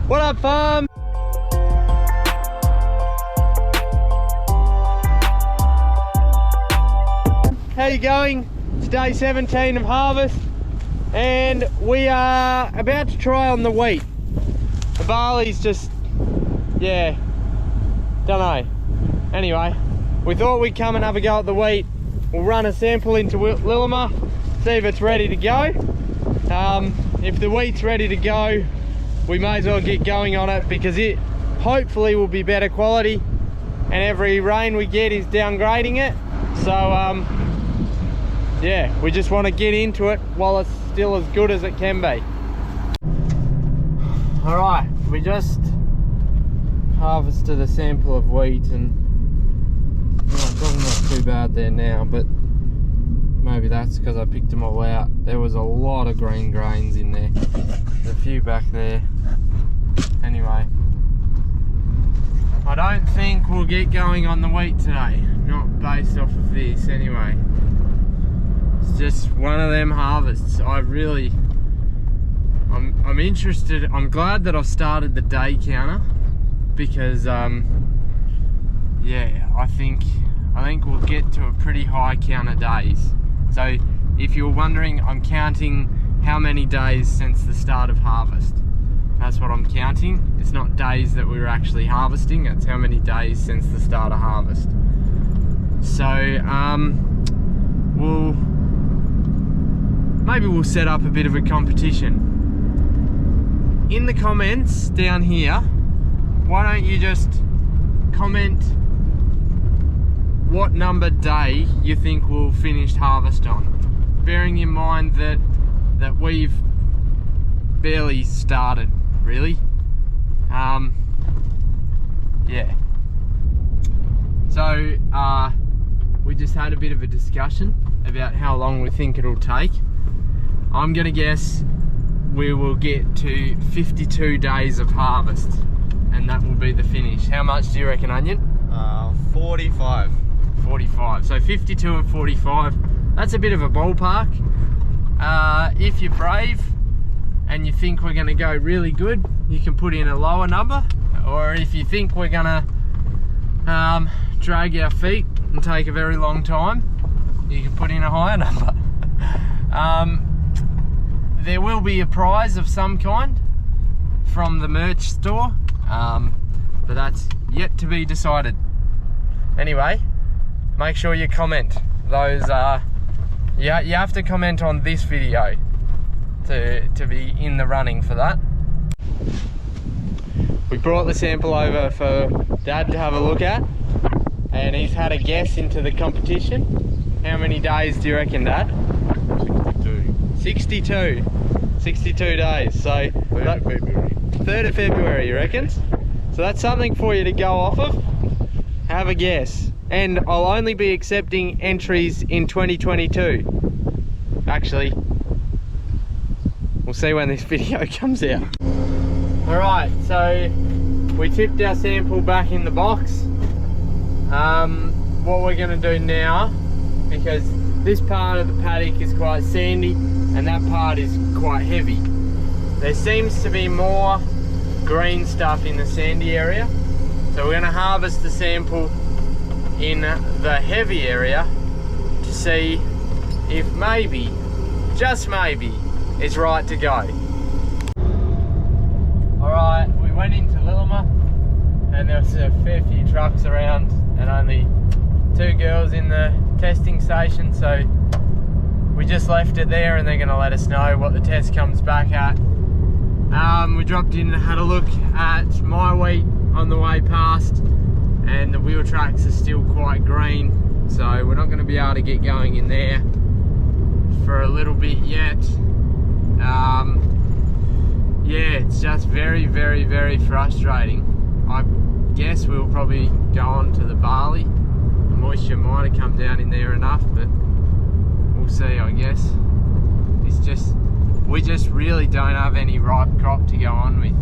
What up, farm? How you going? It's day 17 of harvest and we are about to try on the wheat. The barley's just, yeah, don't know. Anyway, we thought we'd come and have a go at the wheat. We'll run a sample into Lillimer, see if it's ready to go. If the wheat's ready to go, we may as well get going on it because it hopefully will be better quality, and every rain we get is downgrading it. So yeah, we just want to get into it while it's still as good as it can be. All right, we just harvested a sample of wheat and it's probably not too bad there now, but maybe that's because I picked them all out. There was a lot of green grains in there. There's a few back there. Anyway, I don't think we'll get going on the wheat today. Not based off of this anyway. It's just one of them harvests. I'm interested. I'm glad that I've started the day counter because yeah, I think we'll get to a pretty high count of days. So if you're wondering, I'm counting how many days since the start of harvest. That's what I'm counting. It's not days that we were actually harvesting, it's how many days since the start of harvest. So maybe we'll set up a bit of a competition. In the comments down here, why don't you just comment what number day you think we'll finish harvest on, bearing in mind that we've barely started, really. Yeah. So we just had a bit of a discussion about how long we think it'll take. I'm gonna guess we will get to 52 days of harvest, and that will be the finish. How much do you reckon, Onion? 45. 45. So 52 and 45. That's a bit of a ballpark. If you're brave and you think we're going to go really good, you can put in a lower number. Or if you think we're going to drag our feet and take a very long time, you can put in a higher number. There will be a prize of some kind from the merch store, but that's yet to be decided. Anyway, make sure you comment. Those you have to comment on this video to be in the running for that. We brought the sample over for Dad to have a look at, and he's had a guess into the competition. How many days do you reckon, Dad? 62. 62 days. So 3rd of February. 3rd of February, you reckon? So that's something for you to go off of. Have a guess. And I'll only be accepting entries in 2022. Actually, we'll see when this video comes out. Alright, so we tipped our sample back in the box. What we're going to do now, because this part of the paddock is quite sandy and that part is quite heavy, there seems to be more green stuff in the sandy area. So we're going to harvest the sample in the heavy area to see if maybe, just maybe, it's right to go. Alright, we went into Lillimer and there was a fair few trucks around and only 2 girls in the testing station, so we just left it there and they're going to let us know what the test comes back at. We dropped in and had a look at my wheat on the way past, and the wheel tracks are still quite green, so we're not going to be able to get going in there for a little bit yet. Yeah, it's just very, very, very frustrating. I guess we'll probably go on to the barley. The moisture might have come down in there enough, but we'll see, I guess. It's just, we just really don't have any ripe crop to go on with.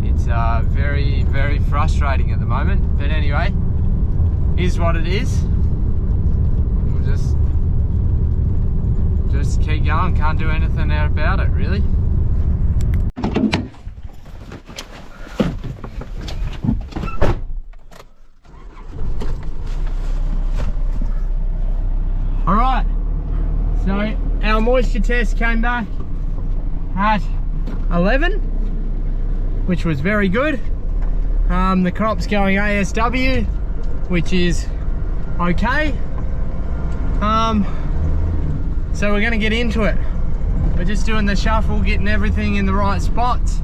It's very, very frustrating at the moment, but anyway, is what it is. We'll just keep going, can't do anything about it really. moisture test came back at 11, which was very good. The crop's going ASW, which is okay. So we're gonna get into it. We're just doing the shuffle, getting everything in the right spots,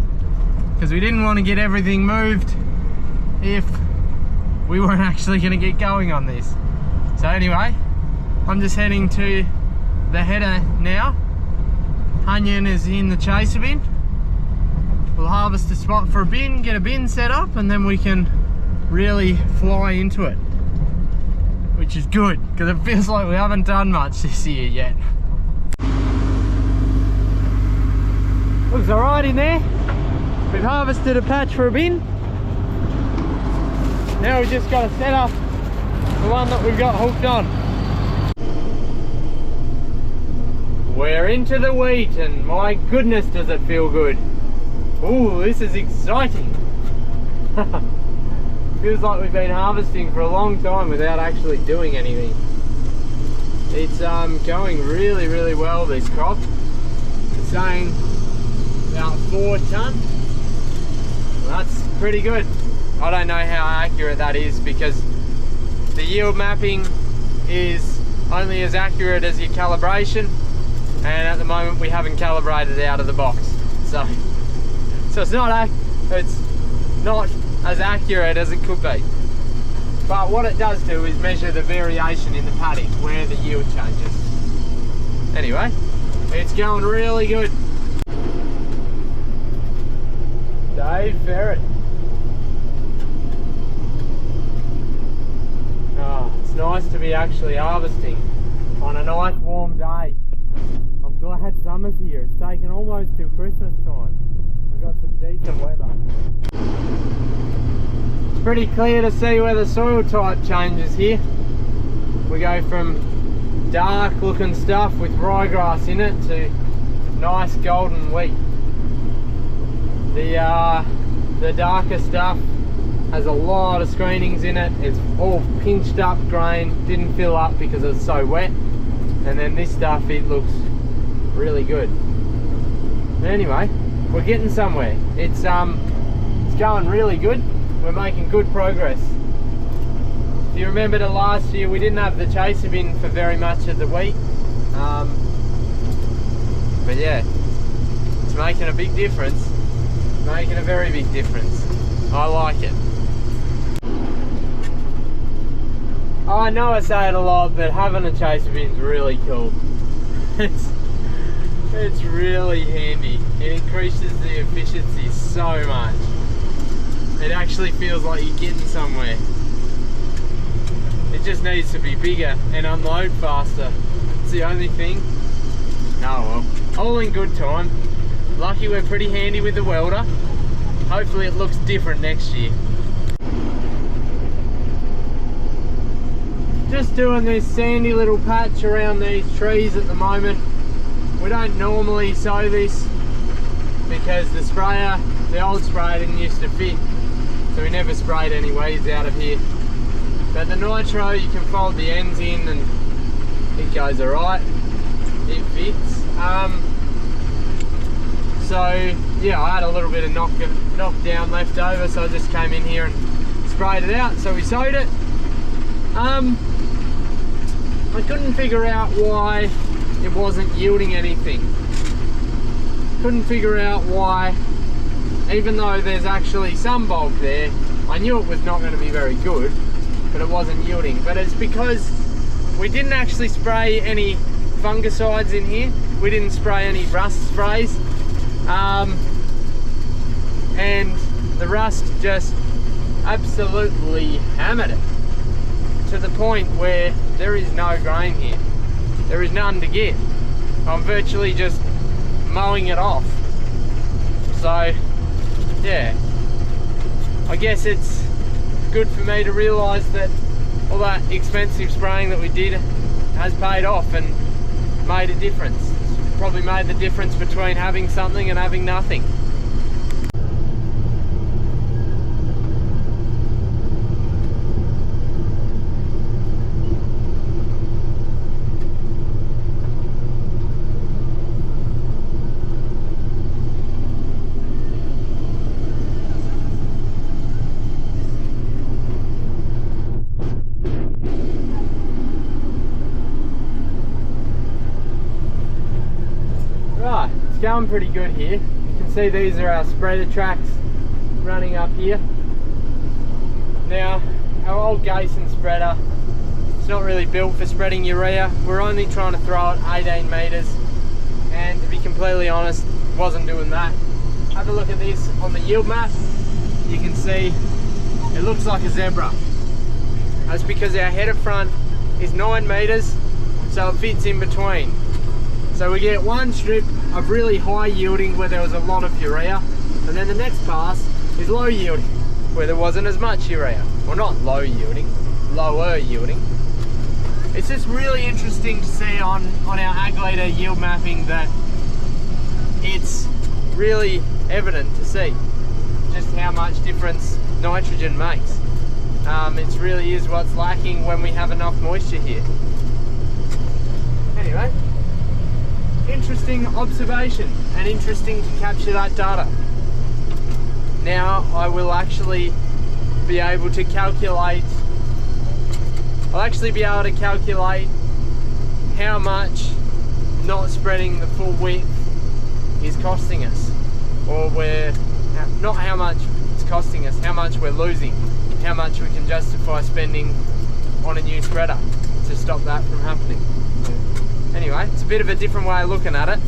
because we didn't want to get everything moved if we weren't actually gonna get going on this. So anyway, I'm just heading to the header now. Onion is in the chaser bin. We'll harvest a spot for a bin, get a bin set up, and then we can really fly into it, which is good because it feels like we haven't done much this year yet. Looks alright in there. We've harvested a patch for a bin. Now we've just got to set up the one that we've got hooked on. We're into the wheat, and my goodness does it feel good. Ooh, this is exciting. Feels like we've been harvesting for a long time without actually doing anything. It's going really, really well, this crop. It's saying about 4 tonne. Well, that's pretty good. I don't know how accurate that is, because the yield mapping is only as accurate as your calibration, and at the moment we haven't calibrated out of the box. So it's not as accurate as it could be. But what it does do is measure the variation in the paddock where the yield changes. Anyway, it's going really good. Dave Ferret. Oh, it's nice to be actually harvesting on a nice warm day. I'm glad summer's here. It's taken almost till Christmas time. We've got some decent weather. It's pretty clear to see where the soil type changes here. We go from dark looking stuff with ryegrass in it to nice golden wheat. The darker stuff has a lot of screenings in it. It's all pinched up grain, didn't fill up because it's so wet. And then this stuff, it looks really good. Anyway, we're getting somewhere. It's going really good. We're making good progress. If you remember the last year, we didn't have the chaser bin for very much of the wheat. But yeah, it's making a big difference. Making a very big difference. I like it. I know I say it a lot, but having a chaser bin is really cool. It's really handy. It increases the efficiency so much. It actually feels like you're getting somewhere. It just needs to be bigger and unload faster. It's the only thing. Oh well, all in good time. Lucky we're pretty handy with the welder. Hopefully it looks different next year. Just doing this sandy little patch around these trees at the moment. We don't normally sow this because the sprayer, the old sprayer didn't used to fit, so we never sprayed any weeds out of here. But the nitro, you can fold the ends in and it goes alright. It fits. So yeah, I had a little bit of knockdown left over, so I just came in here and sprayed it out. So we sowed it. I couldn't figure out why it wasn't yielding anything. Couldn't figure out why, even though there's actually some bulk there, I knew it was not going to be very good, but it wasn't yielding. But it's because we didn't actually spray any fungicides in here. We didn't spray any rust sprays. And the rust just absolutely hammered it to the point where there is no grain here. There is none to get. I'm virtually just mowing it off. So yeah, I guess it's good for me to realise that all that expensive spraying that we did has paid off and made a difference. It's probably made the difference between having something and having nothing. going pretty good here. You can see these are our spreader tracks running up here. Now, our old Gason spreader, it's not really built for spreading urea. We're only trying to throw it 18 metres, and to be completely honest, wasn't doing that. Have a look at this on the yield map. You can see it looks like a zebra. That's because our header front is 9 metres, so it fits in between. So we get one strip of really high yielding where there was a lot of urea, and then the next pass is low yielding where there wasn't as much urea. Well, not low yielding, lower yielding. It's just really interesting to see on our ag leader yield mapping that it's really evident to see just how much difference nitrogen makes. It really is what's lacking when we have enough moisture here. Anyway, interesting observation and interesting to capture that data. Now I will actually be able to calculate, how much not spreading the full width is costing us, or not how much it's costing us, how much we're losing, how much we can justify spending on a new spreader to stop that from happening. Anyway, it's a bit of a different way of looking at it.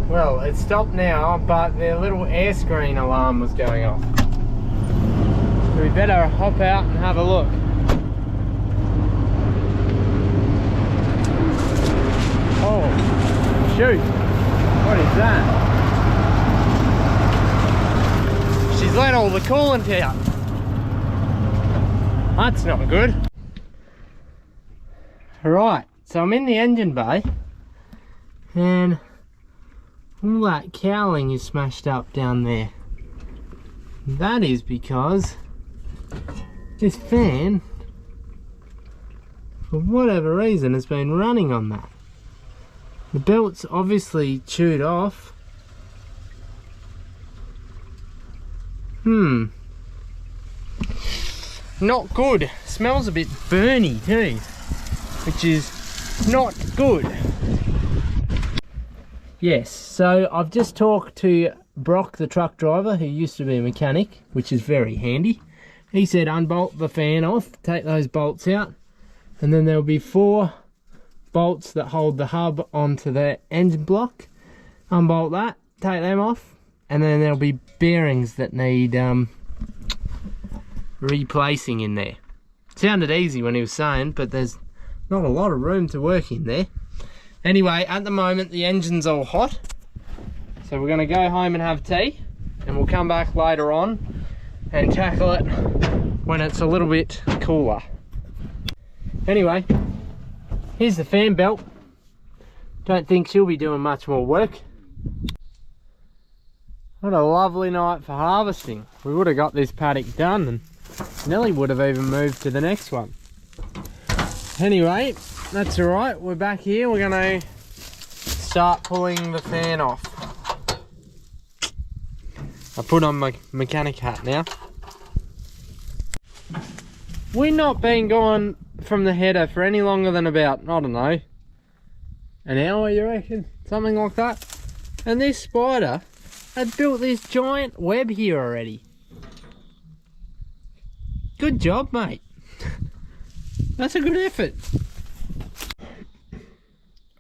Well, it stopped now, but the little air screen alarm was going off. So we better hop out and have a look. Oh, shoot. What is that? She's let all the coolant out. That's not good. Right, so I'm in the engine bay, and all that cowling is smashed up down there. That is because this fan, for whatever reason, has been running on that. The belt's obviously chewed off. Not good. Smells a bit burny too, which is not good. Yes, so I've just talked to Brock, the truck driver, who used to be a mechanic, which is very handy. He said unbolt the fan off, take those bolts out, and then there'll be 4 bolts that hold the hub onto the engine block. Unbolt that, take them off, and then there'll be bearings that need replacing in there. Sounded easy when he was saying, but there's not a lot of room to work in there. Anyway, at the moment the engine's all hot, so we're gonna go home and have tea, and we'll come back later on and tackle it when it's a little bit cooler. Anyway, here's the fan belt. Don't think she'll be doing much more work. What a lovely night for harvesting. We would have got this paddock done and Nelly would have even moved to the next one. Anyway, that's alright, we're back here. We're gonna start pulling the fan off. I put on my mechanic hat now. We've not been gone from the header for any longer than about, I don't know, an hour, you reckon? Something like that. And this spider had built this giant web here already. Good job, mate. That's a good effort.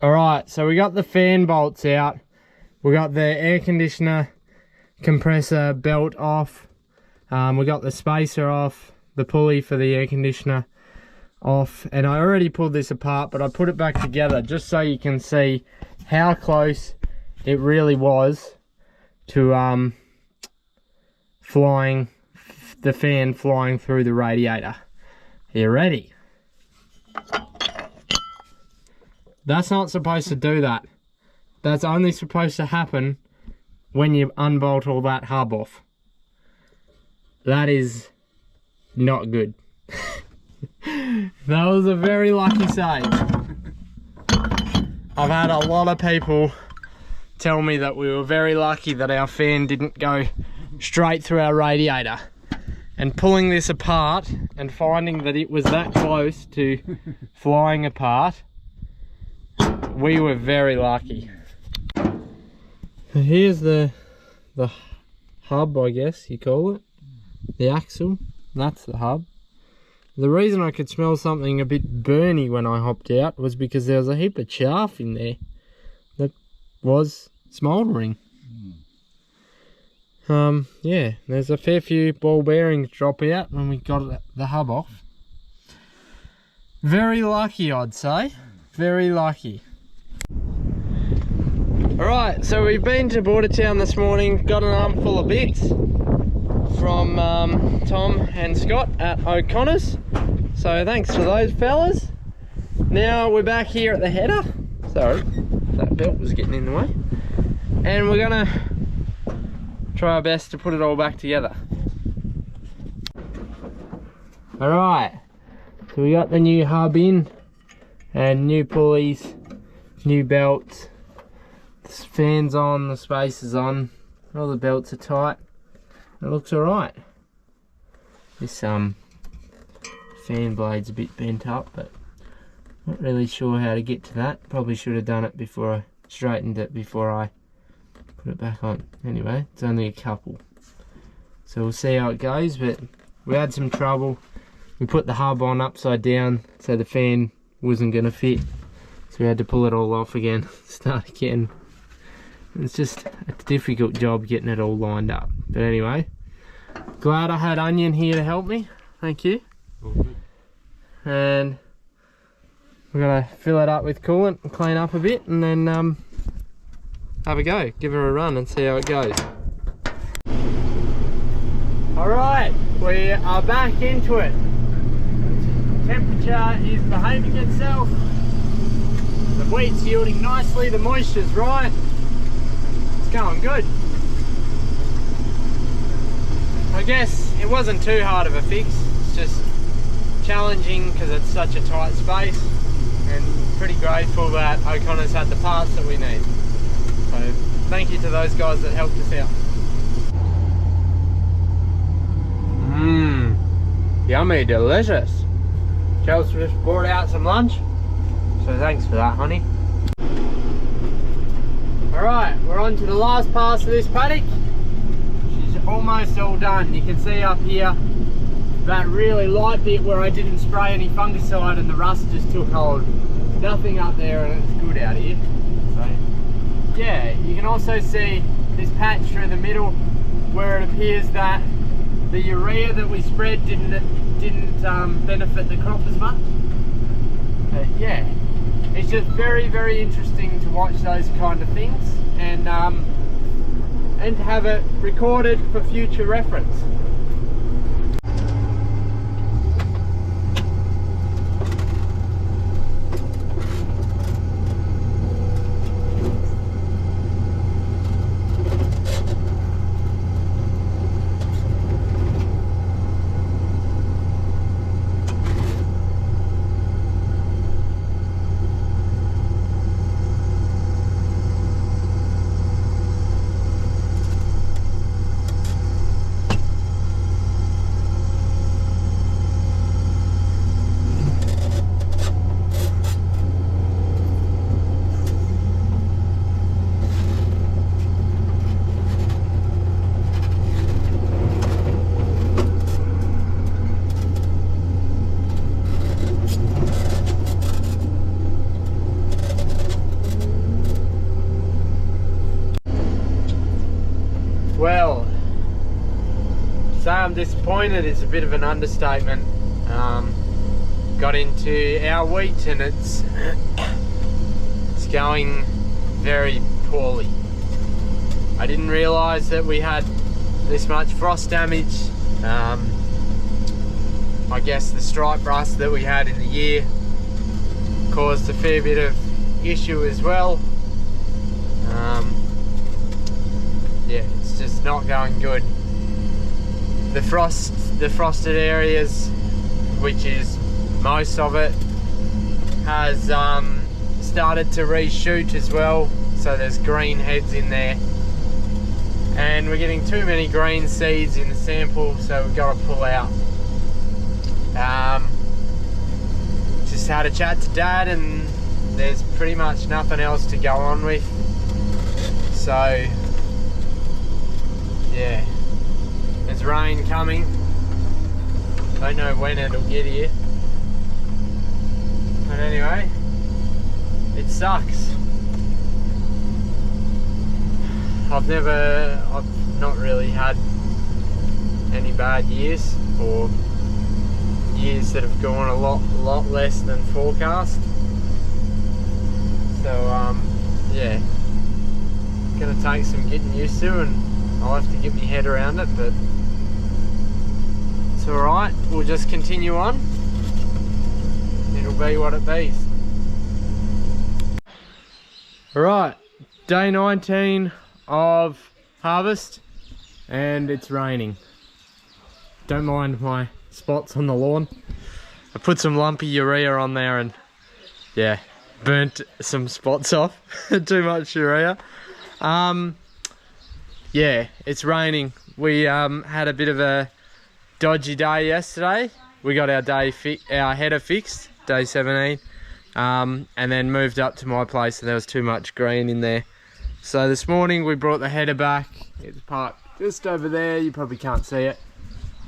Alright, so we got the fan bolts out. We got the air conditioner compressor belt off. We got the spacer off, the pulley for the air conditioner off, and I already pulled this apart, but I put it back together just so you can see how close it really was to flying, the fan flying through the radiator. Are you ready? That's not supposed to do that. That's only supposed to happen when you unbolt all that hub off. That is not good. That was a very lucky save. I've had a lot of people tell me that we were very lucky that our fan didn't go straight through our radiator. And pulling this apart and finding that it was that close to flying apart, we were very lucky. Here's the hub, I guess you call it. The axle, that's the hub. The reason I could smell something a bit burny when I hopped out was because there was a heap of chaff in there that was smouldering. Yeah, there's a fair few ball bearings drop out when we got the hub off. Very lucky, I'd say. Very lucky. Alright, so we've been to Bordertown this morning, got an armful of bits from Tom and Scott at O'Connor's. So thanks to those fellas. Now we're back here at the header. Sorry, that belt was getting in the way. And we're gonna try our best to put it all back together. Alright, so we got the new hub in and new pulleys, new belts. The fan's on, the spacer's on, all the belts are tight. It looks alright. This fan blade's a bit bent up, but not really sure how to get to that. Probably should have done it before I straightened it before I put it back on. Anyway, it's only a couple, so we'll see how it goes. But we had some trouble. We put the hub on upside down so the fan wasn't going to fit, so we had to pull it all off again, start again. It's just a difficult job getting it all lined up. But anyway, glad I had Onion here to help me. Thank you. All good. And we're gonna fill it up with coolant and clean up a bit, and then have a go, give her a run and see how it goes. Alright, we are back into it. Temperature is behaving itself. The wheat's yielding nicely, the moisture's right. It's going good. I guess it wasn't too hard of a fix. It's just challenging because it's such a tight space, and pretty grateful that O'Connor's had the parts that we need. So thank you to those guys that helped us out. Yummy, delicious. Chelsea just brought out some lunch, so thanks for that, honey. Alright, we're on to the last pass of this paddock. She's almost all done. You can see up here that really light bit where I didn't spray any fungicide and the rust just took hold. Nothing up there, and it's good out here. So yeah, you can also see this patch through the middle where it appears that the urea that we spread didn't benefit the crop as much. Yeah, it's just very interesting to watch those kind of things and to have it recorded for future reference. Well, say I'm disappointed is a bit of an understatement. Got into our wheat and it's going very poorly. I didn't realise that we had this much frost damage. I guess the stripe rust that we had in the year caused a fair bit of issue as well. Yeah, it's just not going good. The frosted areas, which is most of it, has started to reshoot as well, so there's green heads in there, and we're getting too many green seeds in the sample, so we've got to pull out. Just had a chat to Dad and there's pretty much nothing else to go on with, so yeah, there's rain coming. Don't know when it'll get here, but anyway, it sucks. I've not really had any bad years, or years that have gone a lot less than forecast. So yeah, gonna take some getting used to, and I'll have to get my head around it, but it's alright, we'll just continue on. It'll be what it be. Alright, day 19 of harvest, and it's raining. Don't mind my spots on the lawn. I put some lumpy urea on there and yeah, burnt some spots off. Too much urea. Yeah, it's raining. We had a bit of a dodgy day yesterday. We got our header fixed, day 17, and then moved up to my place and there was too much green in there. So this morning we brought the header back. It's parked just over there, you probably can't see it,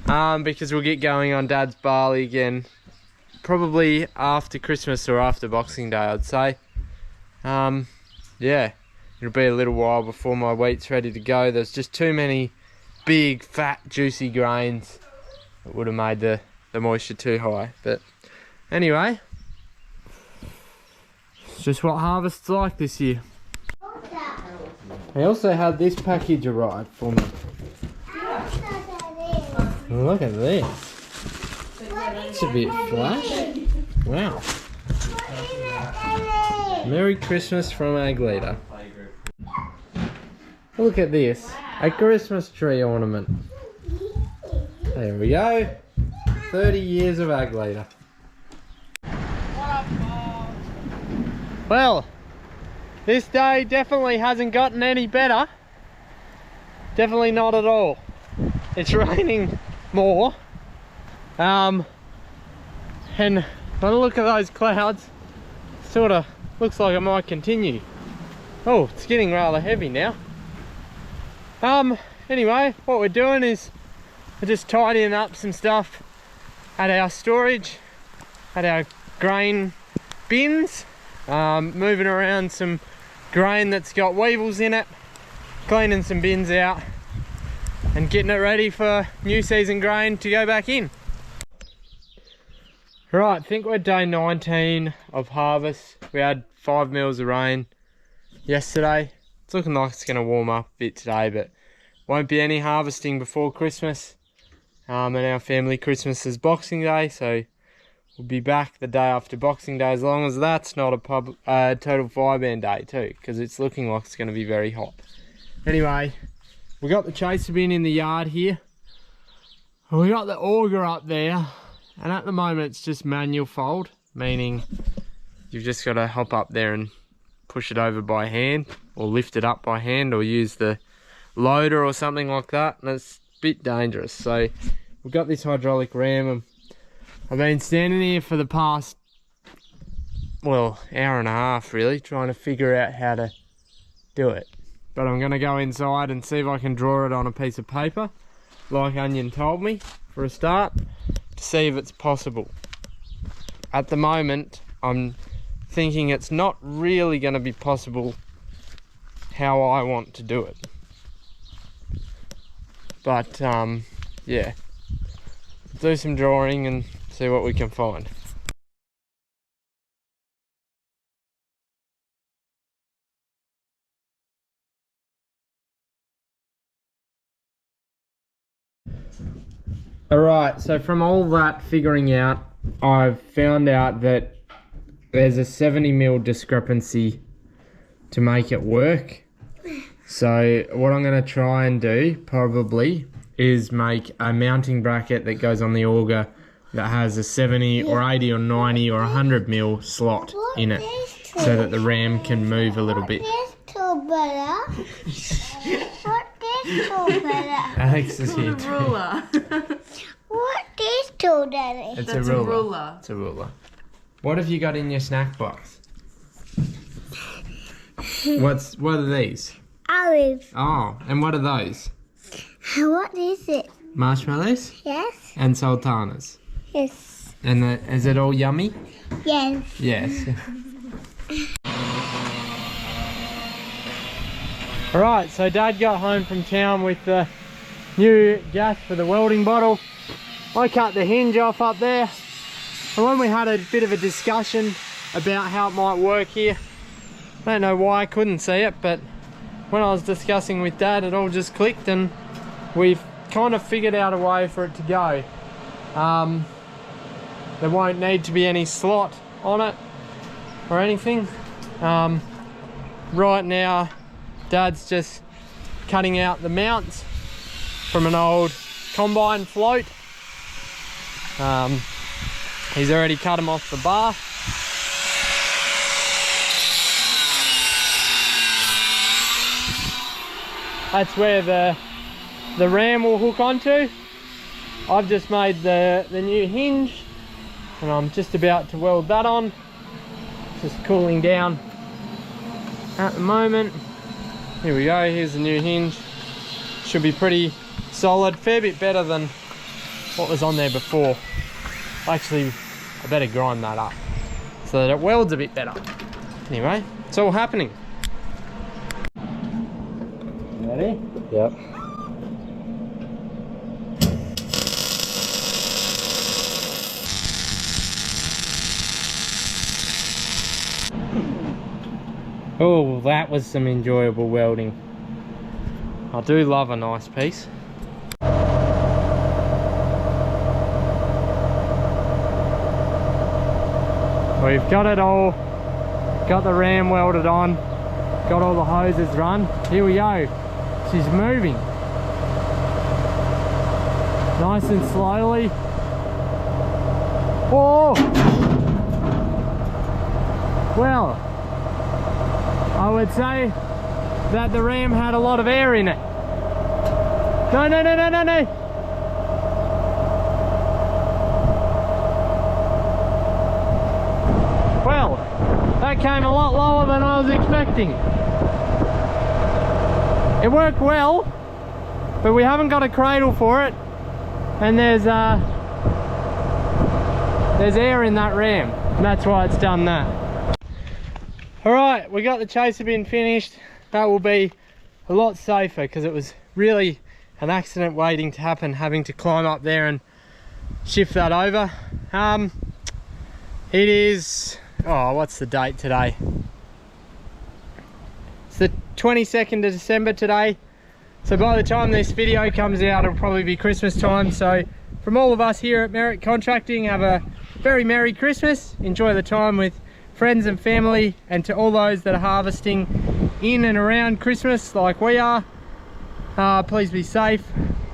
because we'll get going on Dad's barley again, probably after Christmas or after Boxing Day, I'd say. Yeah, it'll be a little while before my wheat's ready to go. There's just too many big, fat, juicy grains. It would have made the moisture too high. But anyway, it's just what harvest's like this year. I also had this package arrive for me. Look at this. It's a bit flash. Wow. Merry Christmas from Ag Leader. Look at this. A Christmas tree ornament. There we go. 30 years of Ag Leader. Well, this day definitely hasn't gotten any better. Definitely not at all. It's raining more. And when I look at those clouds, sort of looks like it might continue. Oh, it's getting rather heavy now. Anyway, what we're doing is we're just tidying up some stuff at our storage, at our grain bins, moving around some grain that's got weevils in it, cleaning some bins out and getting it ready for new season grain to go back in. Right, I think we're day 19 of harvest. We had 5 mils of rain yesterday. It's looking like it's going to warm up a bit today, but won't be any harvesting before Christmas. And our family Christmas is Boxing Day, so we'll be back the day after Boxing Day, as long as that's not a total fireband day too, because it's looking like it's going to be very hot. Anyway, we got the chaser bin in the yard here. We got the auger up there, and at the moment it's just manual fold, meaning you've just got to hop up there and push it over by hand, or lift it up by hand, or use the loader or something like that, and it's a bit dangerous. So we've got this hydraulic ram, and I've been standing here for the past, well, hour and a half really, trying to figure out how to do it. But I'm going to go inside and see if I can draw it on a piece of paper, like Onion told me, for a start, to see if it's possible. At the moment, I'm thinking it's not really going to be possible how I want to do it. But, yeah. Do some drawing and see what we can find. Alright, so from all that figuring out, I've found out that there's a 70 mil discrepancy to make it work. So what I'm going to try and do probably is make a mounting bracket that goes on the auger that has a 70 or 80 or 90 or 100 mil slot in it, so that the ram can move a little bit. Alex is here too. Ruler. What is tool, Daddy? It's That's a ruler. a ruler. It's a ruler. What have you got in your snack box? What are these? Olive. Oh, and what are those? What is it? Marshmallows? Yes. And sultanas. Yes. And is it all yummy? Yes. Yes. Alright, so Dad got home from town with the new gas for the welding bottle. I cut the hinge off up there. And when we had a bit of a discussion about how it might work here, I don't know why I couldn't see it, but when I was discussing with Dad, it all just clicked, and we've kind of figured out a way for it to go. There won't need to be any slot on it or anything. Right now, Dad's just cutting out the mounts from an old combine float. He's already cut them off the bar. That's where the ram will hook onto. I've just made the new hinge, and I'm just about to weld that on. Just cooling down at the moment. Here we go, here's the new hinge. Should be pretty solid, fair bit better than what was on there before. Actually, I better grind that up so that it welds a bit better. Anyway, it's all happening. Ready? Yep. Oh, that was some enjoyable welding. I do love a nice piece. We've got it all, got the ram welded on, got all the hoses run. Here we go. She's moving. Nice and slowly. Oh! Well, I would say that the ram had a lot of air in it. No, no, no, no, no, no. Well, that came a lot lower than I was expecting. It worked well, but we haven't got a cradle for it, and there's air in that ram, and that's why it's done that. Alright, we got the chaser bin finished. That will be a lot safer, because it was really an accident waiting to happen, having to climb up there and shift that over. It is, oh, what's the date today? It's the 22nd of December today. So by the time this video comes out, it'll probably be Christmas time. So from all of us here at Merritt Contracting, have a very Merry Christmas. Enjoy the time with friends and family, and to all those that are harvesting in and around Christmas like we are, please be safe.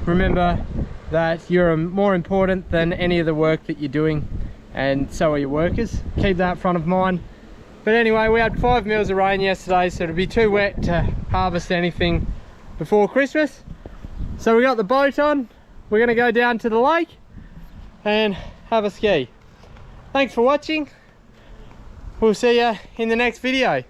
Remember that you're more important than any of the work that you're doing, and so are your workers. Keep that front of mind. But anyway, we had 5 mils of rain yesterday, so it'll be too wet to harvest anything before Christmas. So we got the boat on. We're going to go down to the lake and have a ski. Thanks for watching. We'll see you in the next video.